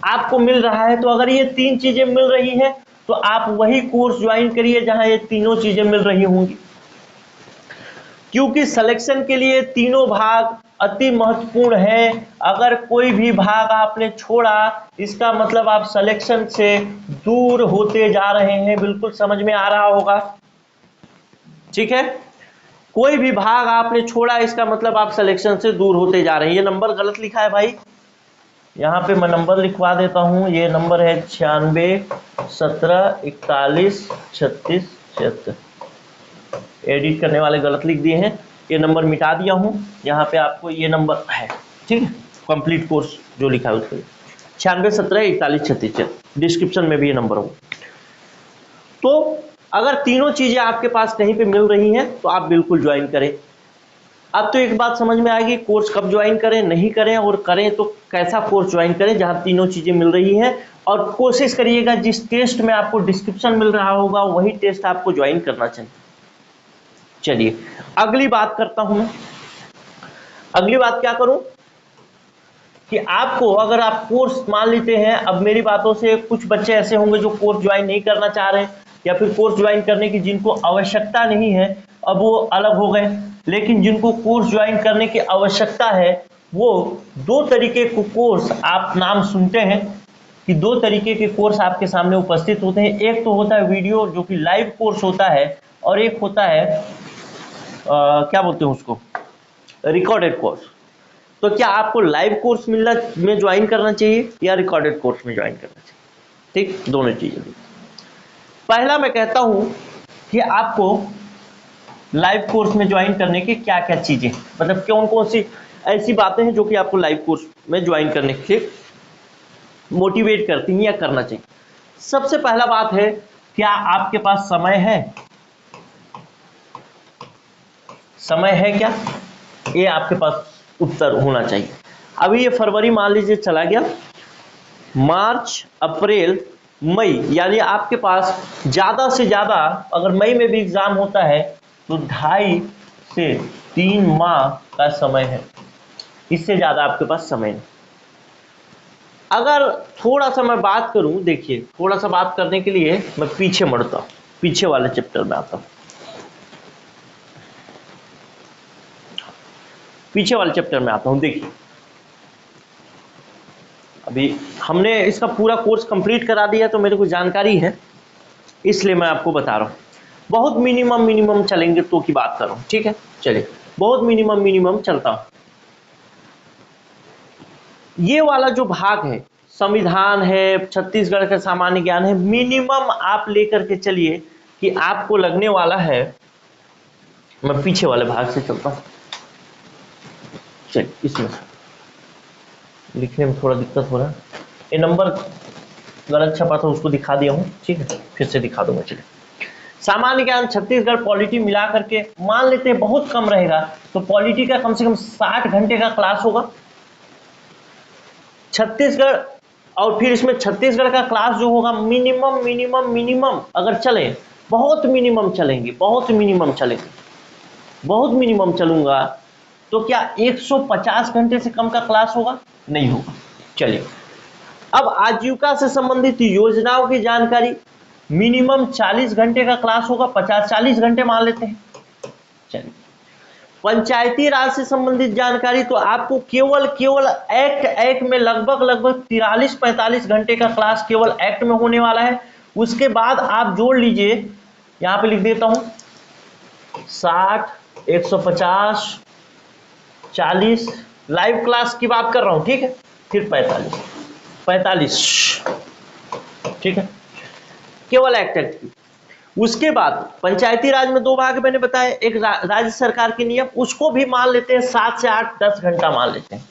आपको मिल रहा है, तो अगर ये तीन चीजें मिल रही है तो आप वही कोर्स ज्वाइन करिए जहां ये तीनों चीजें मिल रही होंगी, क्योंकि सिलेक्शन के लिए तीनों भाग अति महत्वपूर्ण है। अगर कोई भी भाग आपने छोड़ा, इसका मतलब आप सिलेक्शन से दूर होते जा रहे हैं। बिल्कुल समझ में आ रहा होगा, ठीक है। कोई भी भाग आपने छोड़ा, इसका मतलब आप सिलेक्शन से दूर होते जा रहे हैं। ये नंबर गलत लिखा है भाई, यहां पे मैं नंबर लिखवा देता हूं। ये नंबर है 96 17 41 36 76। एडिट करने वाले गलत लिख दिए हैं, ये नंबर मिटा दिया हूं। यहाँ पे आपको ये नंबर है, ठीक है, कंप्लीट कोर्स जो लिखा है उसके लिए 96 17 41 36, डिस्क्रिप्शन में भी ये नंबर हो। तो अगर तीनों चीजें आपके पास कहीं पे मिल रही हैं तो आप बिल्कुल ज्वाइन करें। अब तो एक बात समझ में आएगी, कोर्स कब ज्वाइन करें, नहीं करें, और करें तो कैसा कोर्स ज्वाइन करें जहां तीनों चीजें मिल रही हैं। और कोशिश करिएगा जिस टेस्ट में आपको डिस्क्रिप्शन मिल रहा होगा वही टेस्ट आपको ज्वाइन करना चाहिए। चलिए अगली बात करता हूं। अगली बात क्या करूं कि आपको, अगर आप कोर्स मान लेते हैं, अब मेरी बातों से कुछ बच्चे ऐसे होंगे जो कोर्स ज्वाइन नहीं करना चाह रहे हैं, या फिर कोर्स ज्वाइन करने की जिनको आवश्यकता नहीं है, अब वो अलग हो गए। लेकिन जिनको कोर्स ज्वाइन करने की आवश्यकता है, वो दो तरीके के कोर्स आप नाम सुनते हैं कि दो तरीके के कोर्स आपके सामने उपस्थित होते हैं। एक तो होता है वीडियो जो कि लाइव कोर्स होता है, और एक होता है क्या बोलते हैं उसको, रिकॉर्डेड कोर्स। तो क्या आपको लाइव कोर्स में ज्वाइन करना चाहिए या रिकॉर्डेड कोर्स में ज्वाइन करना चाहिए? ठीक, दोनों चीजें। पहला मैं कहता हूं कि आपको लाइव कोर्स में ज्वाइन करने की क्या क्या चीजें, मतलब कौन कौन सी ऐसी बातें हैं जो कि आपको लाइव कोर्स में ज्वाइन करने के लिए मोटिवेट करती हैं या करना चाहिए। सबसे पहला बात है, क्या आपके पास समय है? समय है क्या, ये आपके पास उत्तर होना चाहिए। अभी ये फरवरी मान लीजिए चला गया, मार्च अप्रैल मई, यानी आपके पास ज्यादा से ज्यादा, अगर मई में भी एग्जाम होता है तो 2.5 से 3 माह का समय है, इससे ज्यादा आपके पास समय नहीं। अगर थोड़ा सा मैं बात करूं, देखिए थोड़ा सा बात करने के लिए मैं पीछे मुड़ता हूं, पीछे वाले चैप्टर में आता हूं। पीछे वाले चैप्टर में आता हूं। देखिए अभी हमने इसका पूरा कोर्स कंप्लीट करा दिया, तो मेरे को जानकारी है, इसलिए मैं आपको बता रहा हूं। बहुत मिनिमम चलेंगे तो की बात कर रहा हूं, ठीक है। चलिए बहुत मिनिमम चलता हूं। ये वाला जो भाग है, संविधान है, छत्तीसगढ़ का सामान्य ज्ञान है, मिनिमम आप लेकर के चलिए कि आपको लगने वाला है। मैं पीछे वाले भाग से चलता हूं। चलिए इसमें लिखने में थोड़ा दिक्कत हो रहा है, ये नंबर गलत छपा था, उसको दिखा दिया हूं, ठीक है, फिर से दिखा दूंगा। चलिए सामान्य ज्ञान, छत्तीसगढ़ पॉलिटी मिला करके मान लेते हैं बहुत कम रहेगा, तो पॉलिटी का कम से कम 60 घंटे का क्लास होगा छत्तीसगढ़। और फिर इसमें छत्तीसगढ़ का क्लास जो होगा मिनिमम अगर चले, बहुत मिनिमम चलेंगे, बहुत मिनिमम चलूंगा, तो क्या 150 घंटे से कम का क्लास होगा? नहीं होगा। चलिए अब आजीविका से संबंधित योजनाओं की जानकारी, मिनिमम 40 घंटे का क्लास होगा, 40 घंटे मान लेते हैं। चलिए पंचायती राज से संबंधित जानकारी, तो आपको केवल एक्ट में लगभग 43-45 घंटे का क्लास केवल एक्ट में होने वाला है। उसके बाद आप जोड़ लीजिए, यहां पे लिख देता हूं 60, 150, 40 लाइव क्लास की बात कर रहा हूं, ठीक है, फिर 45, ठीक है, केवल एक्ट की। उसके बाद पंचायती राज में दो भाग मैंने बताया, एक राज्य सरकार के नियम, उसको भी मान लेते हैं 7 से 8 10 घंटा मान लेते हैं।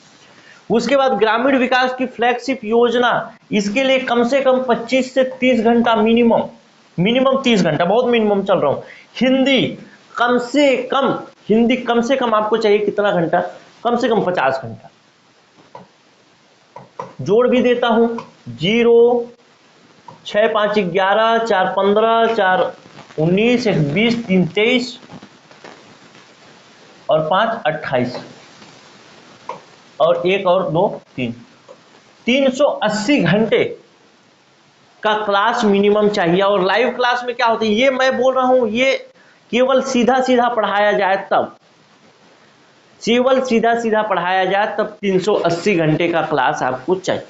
उसके बाद ग्रामीण विकास की फ्लैगशिप योजना, इसके लिए कम से कम 25 से 30 घंटा मिनिमम 30 घंटा, बहुत मिनिमम चल रहा हूं। हिंदी कम से कम हिंदी कम से कम आपको चाहिए कितना घंटा, कम से कम 50 घंटा। जोड़ भी देता हूं, 0 6 5 11 4 15 4 19 1 20 3 23 और 5 28 और 1 और 2 3, 380 घंटे का क्लास मिनिमम चाहिए। और लाइव क्लास में क्या होता है, ये मैं बोल रहा हूं, ये केवल सीधा सीधा पढ़ाया जाए तब, केवल सीधा सीधा पढ़ाया जाए तब 380 घंटे का क्लास आपको चाहिए।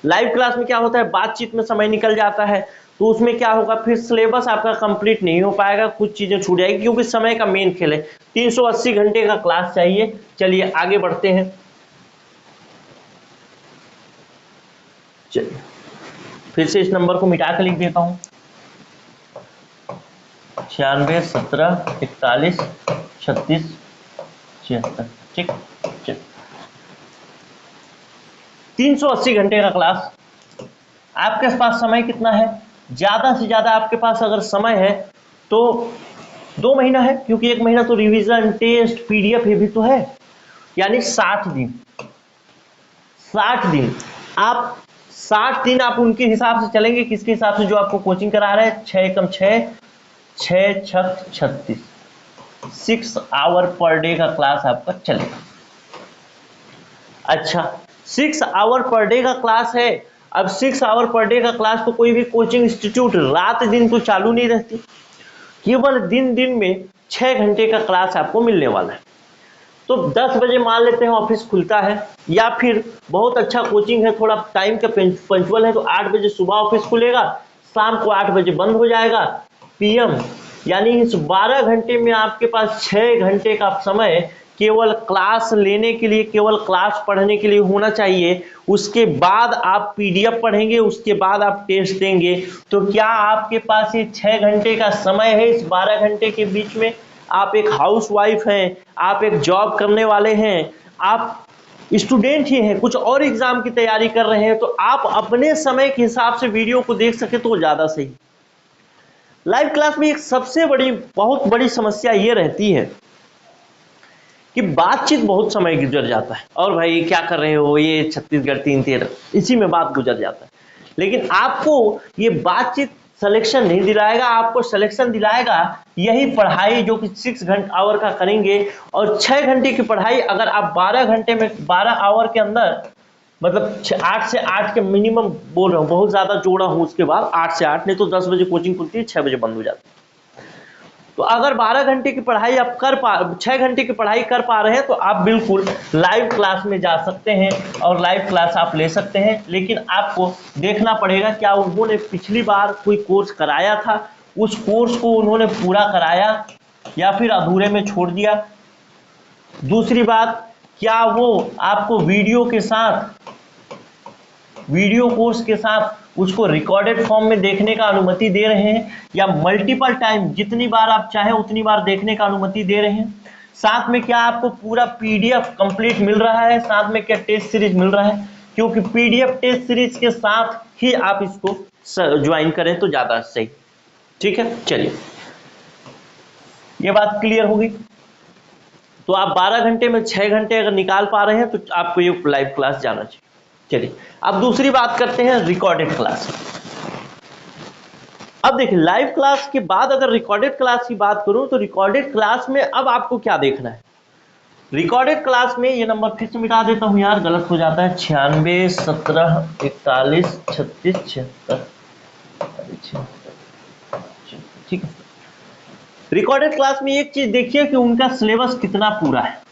लाइव क्लास में क्या होता है, बातचीत में समय निकल जाता है, तो उसमें क्या होगा, फिर सिलेबस आपका कंप्लीट नहीं हो पाएगा, कुछ चीजें छूट जाएगी, क्योंकि समय का मेन खेल है। 380 घंटे का क्लास चाहिए। चलिए आगे बढ़ते हैं। चलिए फिर से इस नंबर को मिटा कर लिख देता हूं, 96 17 41 36 76। ठीक, 380 घंटे का क्लास। आपके पास समय कितना है, ज्यादा से ज्यादा आपके पास अगर समय है तो 2 महीना है, क्योंकि 1 महीना तो रिवीजन, टेस्ट, पीडीएफ ये भी तो है, यानी 60 दिन। 60 दिन आप 60 दिन आप उनके हिसाब से चलेंगे, किसके हिसाब से, जो आपको कोचिंग करा रहे हैं। 6 कम 6 6 6 36, 6 आवर पर डे का क्लास आपका चलेगा। अच्छा, 6 आवर पर डे का क्लास है। अब 6 आवर पर डे का क्लास तो कोई भी कोचिंग इंस्टीट्यूट रात दिन तो चालू नहीं रहती, केवल दिन दिन में 6 घंटे का क्लास आपको मिलने वाला है। तो 10 बजे मान लेते हैं ऑफिस खुलता है, या फिर बहुत अच्छा कोचिंग है, थोड़ा टाइम का पंचुअल है, तो 8 बजे सुबह ऑफिस खुलेगा, शाम को 8 बजे बंद हो जाएगा पीएम। यानी इस 12 घंटे में आपके पास 6 घंटे का समय केवल क्लास लेने के लिए, केवल क्लास पढ़ने के लिए होना चाहिए। उसके बाद आप पीडीएफ पढ़ेंगे, उसके बाद आप टेस्ट देंगे। तो क्या आपके पास ये 6 घंटे का समय है? इस 12 घंटे के बीच में आप एक हाउसवाइफ हैं, आप एक जॉब करने वाले हैं, आप स्टूडेंट ही हैं, कुछ और एग्जाम की तैयारी कर रहे हैं, तो आप अपने समय के हिसाब से वीडियो को देख सके तो ज्यादा सही। लाइव क्लास में एक सबसे बड़ी, बहुत बड़ी समस्या ये रहती है कि बातचीत बहुत समय गुजर जाता है, और भाई क्या कर रहे हो, ये छत्तीसगढ़ 3-13, इसी में बात गुजर जाता है। लेकिन आपको ये बातचीत सिलेक्शन नहीं दिलाएगा, आपको सिलेक्शन दिलाएगा यही पढ़ाई जो कि 6 आवर का करेंगे। और 6 घंटे की पढ़ाई अगर आप 12 घंटे में, 12 आवर के अंदर, मतलब 8 से 8 के मिनिमम बोल रहा हूँ, बहुत ज्यादा जोड़ा हूँ, उसके बाद 8 से 8, नहीं तो 10 बजे कोचिंग खुलती है, 6 बजे बंद हो जाती है। तो अगर 12 घंटे की पढ़ाई आप 6 घंटे की पढ़ाई कर पा रहे हैं, तो आप बिल्कुल लाइव क्लास में जा सकते हैं और लाइव क्लास आप ले सकते हैं। लेकिन आपको देखना पड़ेगा क्या उन्होंने पिछली बार कोई कोर्स कराया था, उस कोर्स को उन्होंने पूरा कराया या फिर अधूरे में छोड़ दिया। दूसरी बात, क्या वो आपको वीडियो के साथ, वीडियो कोर्स के साथ उसको रिकॉर्डेड फॉर्म में देखने का अनुमति दे रहे हैं, या मल्टीपल टाइम जितनी बार आप चाहें उतनी बार देखने का अनुमति दे रहे हैं। साथ में क्या आपको पूरा पीडीएफ कंप्लीट मिल रहा है, साथ में क्या टेस्ट सीरीज मिल रहा है, क्योंकि पीडीएफ टेस्ट सीरीज के साथ ही आप इसको ज्वाइन करें तो ज्यादा सही। ठीक है, चलिए ये बात क्लियर होगी। तो आप 12 घंटे में 6 घंटे अगर निकाल पा रहे हैं तो आपको ये लाइव क्लास जाना चाहिए। चलिए अब दूसरी बात करते हैं, रिकॉर्डेड क्लास। अब देखिए, लाइव क्लास के बाद अगर रिकॉर्डेड क्लास की बात करूं तो रिकॉर्डेड क्लास में अब आपको क्या देखना है। रिकॉर्डेड क्लास में ये नंबर फिर से मिटा देता हूं यार, गलत हो जाता है, 96 17 41 36 76। ठीक है, रिकॉर्डेड क्लास में एक चीज देखिए कि उनका सिलेबस कितना पूरा है।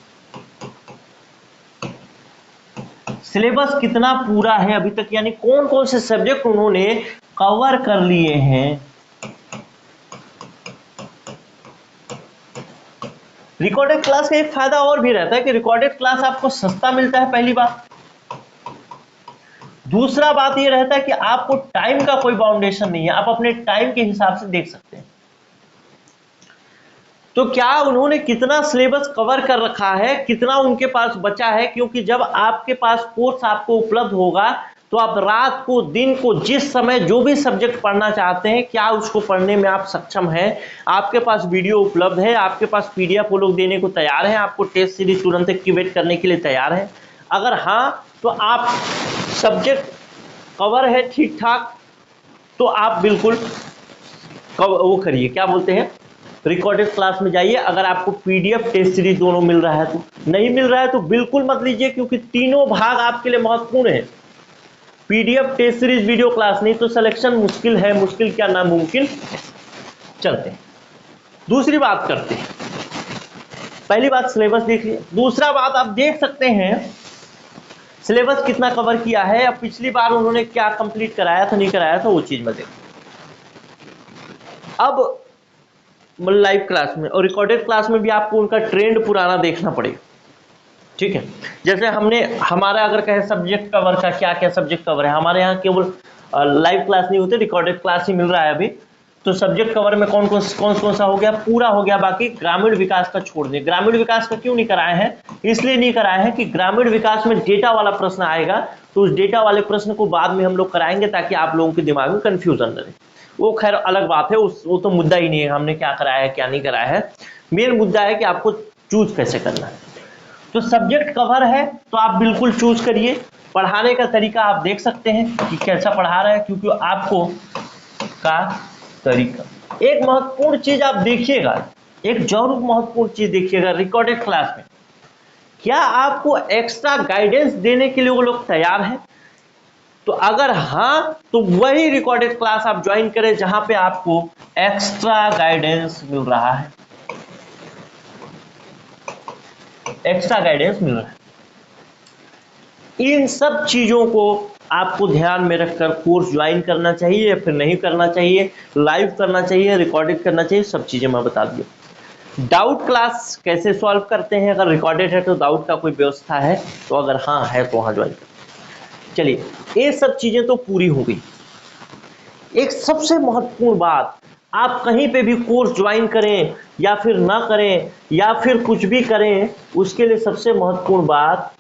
सिलेबस कितना पूरा है अभी तक, यानी कौन कौन से सब्जेक्ट उन्होंने कवर कर लिए हैं। रिकॉर्डेड क्लास का एक फायदा और भी रहता है कि रिकॉर्डेड क्लास आपको सस्ता मिलता है, पहली बात। दूसरा बात यह रहता है कि आपको टाइम का कोई बाउंडेशन नहीं है, आप अपने टाइम के हिसाब से देख सकते हैं। तो क्या उन्होंने कितना सिलेबस कवर कर रखा है, कितना उनके पास बचा है, क्योंकि जब आपके पास कोर्स आपको उपलब्ध होगा तो आप रात को दिन को जिस समय जो भी सब्जेक्ट पढ़ना चाहते हैं, क्या उसको पढ़ने में आप सक्षम हैं? आपके पास वीडियो उपलब्ध है, आपके पास पीडीएफ वो लोग देने को तैयार हैं, आपको टेस्ट सीरीज तुरंत एक्टिवेट करने के लिए तैयार है। अगर हाँ, तो आप सब्जेक्ट कवर है ठीक ठाक, तो आप बिल्कुल वो करिए, क्या बोलते हैं, रिकॉर्डेड क्लास में जाइए। अगर आपको पीडीएफ टेस्ट सीरीज दोनों मिल रहा है, तो नहीं मिल रहा है तो बिल्कुल मत लीजिए, क्योंकि तीनों भाग आपके लिए महत्वपूर्ण है। PDF test series video class, नहीं तो सिलेक्शन मुश्किल है, मुश्किल क्या नामुमकिन। चलते हैं दूसरी बात करते हैं। पहली बात सिलेबस देखिए, दूसरा बात आप देख सकते हैं सिलेबस कितना कवर किया है, अब पिछली बार उन्होंने क्या कंप्लीट कराया था नहीं कराया था, वो चीज में देखो। अब लाइव क्लास में और रिकॉर्डेड क्लास में भी आपको उनका ट्रेंड पुराना देखना पड़ेगा, ठीक है। जैसे हमने हमारा अगर कहे सब्जेक्ट कवर का, क्या क्या सब्जेक्ट कवर है हमारे यहाँ, केवल लाइव क्लास नहीं होते, रिकॉर्डेड क्लास ही मिल रहा है अभी। तो सब्जेक्ट कवर में कौन कौन सा हो गया, पूरा हो गया। बाकी ग्रामीण विकास का छोड़ दिए। ग्रामीण विकास का क्यों नहीं कराए हैं, इसलिए नहीं कराए हैं कि ग्रामीण विकास में डेटा वाला प्रश्न आएगा, तो उस डेटा वाले प्रश्न को बाद में हम लोग कराएंगे, ताकि आप लोगों के दिमाग में कंफ्यूजन न रहे। वो खैर अलग बात है, वो तो मुद्दा ही नहीं है हमने क्या कराया है क्या नहीं कराया है। मेन मुद्दा है कि आपको चूज कैसे करना है। तो सब्जेक्ट कवर है तो आप बिल्कुल चूज करिए। पढ़ाने का तरीका आप देख सकते हैं कि कैसा पढ़ा रहा है, क्योंकि आपको का तरीका, एक महत्वपूर्ण चीज आप देखिएगा, एक जरूर महत्वपूर्ण चीज देखिएगा रिकॉर्डेड क्लास में, क्या आपको एक्स्ट्रा गाइडेंस देने के लिए वो लोग तैयार हैं? तो अगर हाँ, तो वही रिकॉर्डेड क्लास आप ज्वाइन करें जहां पे आपको एक्स्ट्रा गाइडेंस मिल रहा है, एक्स्ट्रा गाइडेंस मिल रहा है। इन सब चीजों को आपको ध्यान में रखकर कोर्स ज्वाइन करना चाहिए या फिर नहीं करना चाहिए, लाइव करना चाहिए, रिकॉर्डेड करना चाहिए, सब चीजें मैं बता दिया। डाउट क्लास कैसे सॉल्व करते हैं, अगर रिकॉर्डेड है तो डाउट का कोई व्यवस्था है, तो अगर हाँ है तो वहां ज्वाइन करें। चलिए, ये सब चीजें तो पूरी हो गई। एक सबसे महत्वपूर्ण बात, आप कहीं पे भी कोर्स ज्वाइन करें या फिर ना करें या फिर कुछ भी करें, उसके लिए सबसे महत्वपूर्ण बात,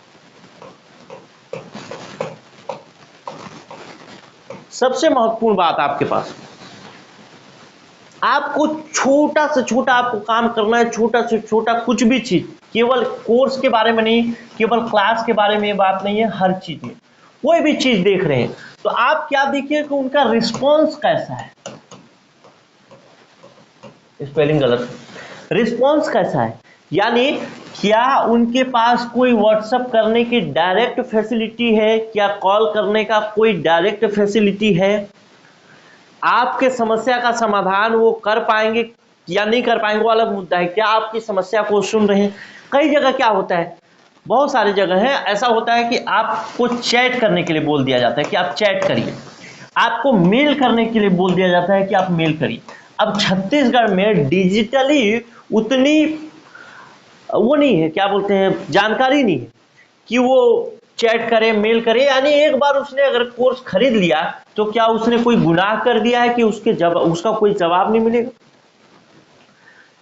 सबसे महत्वपूर्ण बात आपके पास, आपको छोटा से छोटा आपको काम करना है, छोटा से छोटा कुछ भी चीज, केवल कोर्स के बारे में नहीं, केवल क्लास के बारे में ये बात नहीं है, हर चीज में कोई भी चीज देख रहे हैं तो आप क्या देखिए कि उनका रिस्पॉन्स कैसा है। स्पेलिंग गलत, रिस्पॉन्स कैसा है, यानी क्या उनके पास कोई व्हाट्सएप करने की डायरेक्ट फैसिलिटी है, क्या कॉल करने का कोई डायरेक्ट फैसिलिटी है, आपके समस्या का समाधान वो कर पाएंगे या नहीं कर पाएंगे वो अलग मुद्दा है, क्या आपकी समस्या को सुन रहे हैं। कई जगह क्या होता है, बहुत सारी जगह है ऐसा होता है कि आपको चैट करने के लिए बोल दिया जाता है कि आप चैट करिए, आपको मेल करने के लिए बोल दिया जाता है कि आप मेल करिए। अब छत्तीसगढ़ में डिजिटली उतनी वो नहीं है, क्या बोलते हैं, जानकारी नहीं है कि वो चैट करे, मेल करे। यानी एक बार उसने अगर कोर्स खरीद लिया तो क्या उसने कोई गुनाह कर दिया है कि उसका कोई जवाब नहीं मिलेगा।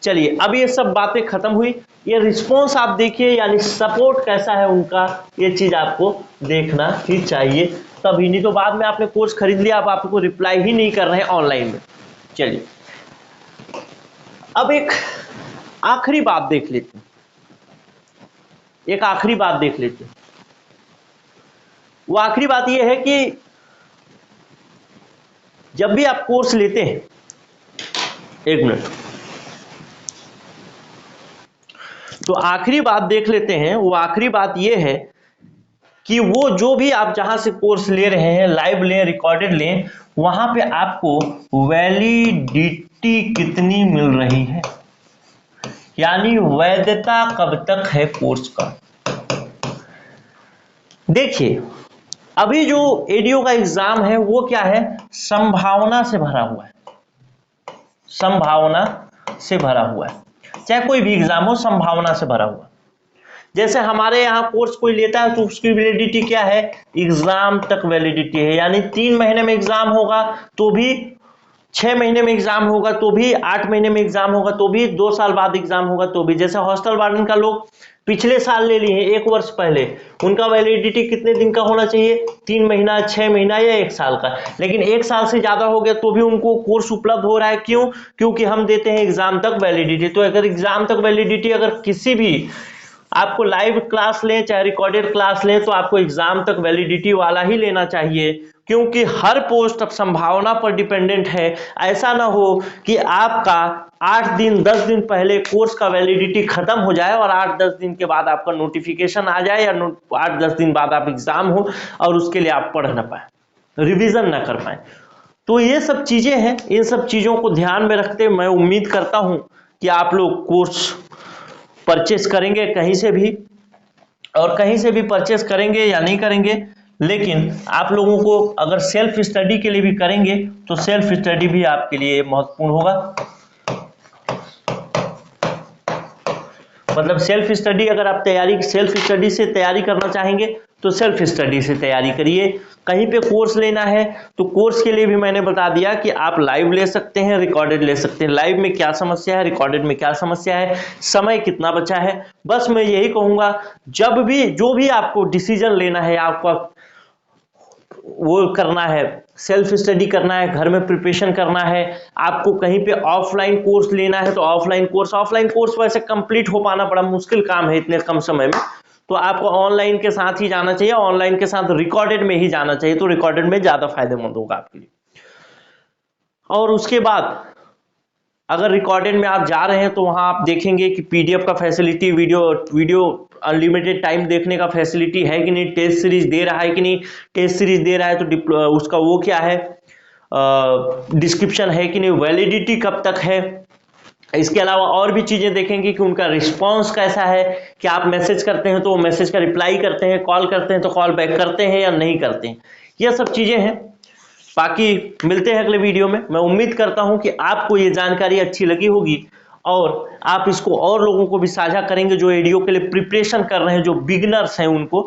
चलिए, अब ये सब बातें खत्म हुई, ये रिस्पॉन्स आप देखिए, यानी सपोर्ट कैसा है उनका, ये चीज आपको देखना ही चाहिए। तभी, नहीं तो बाद में आपने कोर्स खरीद लिया, अब आपको रिप्लाई ही नहीं कर रहे हैं ऑनलाइन में। चलिए, अब एक आखिरी बात देख लेते हैं, एक आखिरी बात देख लेते हैं। वो आखिरी बात यह है कि जब भी आप कोर्स लेते हैं, एक मिनट, तो आखिरी बात देख लेते हैं। वो आखिरी बात यह है कि वो जो भी आप जहां से कोर्स ले रहे हैं, लाइव लें, रिकॉर्डेड लें, वहां पे आपको वैलिडिटी कितनी मिल रही है, यानी वैधता कब तक है कोर्स का। देखिए, अभी जो एडीओ का एग्जाम है वो क्या है, संभावना से भरा हुआ है, संभावना से भरा हुआ है। चाहे कोई भी एग्जाम हो, संभावना से भरा हुआ। जैसे हमारे यहाँ कोर्स कोई लेता है तो उसकी वैलिडिटी क्या है, एग्जाम तक वैलिडिटी है, यानी 3 महीने में एग्जाम होगा तो भी 6 महीने में एग्जाम होगा तो भी, 8 महीने में एग्जाम होगा तो भी, 2 साल बाद एग्जाम होगा तो भी। जैसे हॉस्टल वार्डन का लोग पिछले साल ले लिए हैं, 1 वर्ष पहले, उनका वैलिडिटी कितने दिन का होना चाहिए? 3 महीना, 6 महीना या 1 साल का। लेकिन 1 साल से ज्यादा हो गया तो भी उनको कोर्स उपलब्ध हो रहा है। क्यों? क्योंकि हम देते हैं एग्जाम तक वैलिडिटी। तो अगर एग्जाम तक वैलिडिटी, अगर किसी भी आपको लाइव क्लास लें चाहे रिकॉर्डेड क्लास लें, तो आपको एग्जाम तक वैलिडिटी वाला ही लेना चाहिए, क्योंकि हर पोस्ट अब संभावना पर डिपेंडेंट है। ऐसा ना हो कि आपका 8 दिन 10 दिन पहले कोर्स का वैलिडिटी खत्म हो जाए और 8-10 दिन के बाद आपका नोटिफिकेशन आ जाए, या 8-10 दिन बाद आप एग्जाम हो और उसके लिए आप पढ़ ना पाए, रिवीजन ना कर पाए। तो ये सब चीजें हैं, इन सब चीजों को ध्यान में रखते मैं उम्मीद करता हूं कि आप लोग कोर्स परचेस करेंगे कहीं से भी, और कहीं से भी परचेस करेंगे या नहीं करेंगे, लेकिन आप लोगों को अगर सेल्फ स्टडी के लिए भी करेंगे तो सेल्फ स्टडी भी आपके लिए महत्वपूर्ण होगा। मतलब सेल्फ स्टडी, अगर आप सेल्फ स्टडी से तैयारी करना चाहेंगे तो सेल्फ स्टडी से तैयारी करिए। कहीं पे कोर्स लेना है तो कोर्स के लिए भी मैंने बता दिया कि आप लाइव ले सकते हैं, रिकॉर्डेड ले सकते हैं। लाइव में क्या समस्या है, रिकॉर्डेड में क्या समस्या है, समय कितना बचा है। बस मैं यही कहूंगा, जब भी जो भी आपको डिसीजन लेना है, आपको वो करना है, सेल्फ स्टडी करना है, घर में प्रिपरेशन करना है, आपको कहीं पे ऑफलाइन कोर्स लेना है तो ऑफलाइन कोर्स वैसे कंप्लीट हो पाना बड़ा मुश्किल काम है इतने कम समय में। तो आपको ऑनलाइन के साथ ही जाना चाहिए, ऑनलाइन के साथ रिकॉर्डेड में ही जाना चाहिए, तो रिकॉर्डेड में ज्यादा फायदेमंद होगा आपके लिए। और उसके बाद अगर रिकॉर्डेड में आप जा रहे हैं तो वहां आप देखेंगे कि पीडीएफ का फैसिलिटी, वीडियो अनलिमिटेड टाइम देखने का फैसिलिटी है कि नहीं, टेस्ट सीरीज दे रहा है कि नहीं। टेस्ट सीरीज दे रहा है तो उसका वो क्या है, डिस्क्रिप्शन है कि नहीं, वैलिडिटी कब तक है। इसके अलावा और भी चीजें देखेंगे कि उनका रिस्पॉन्स कैसा है, कि आप मैसेज करते हैं तो वो मैसेज का रिप्लाई करते हैं, कॉल करते हैं तो कॉल बैक करते हैं या नहीं करते हैं। यह सब चीजें हैं। बाकी मिलते हैं अगले वीडियो में। मैं उम्मीद करता हूं कि आपको ये जानकारी अच्छी लगी होगी और आप इसको और लोगों को भी साझा करेंगे जो एडीओ के लिए प्रिपरेशन कर रहे हैं, जो बिगिनर्स हैं उनको,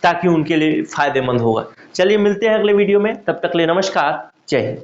ताकि उनके लिए फायदेमंद होगा। चलिए मिलते हैं अगले वीडियो में, तब तक के लिए नमस्कार, जय हिंद।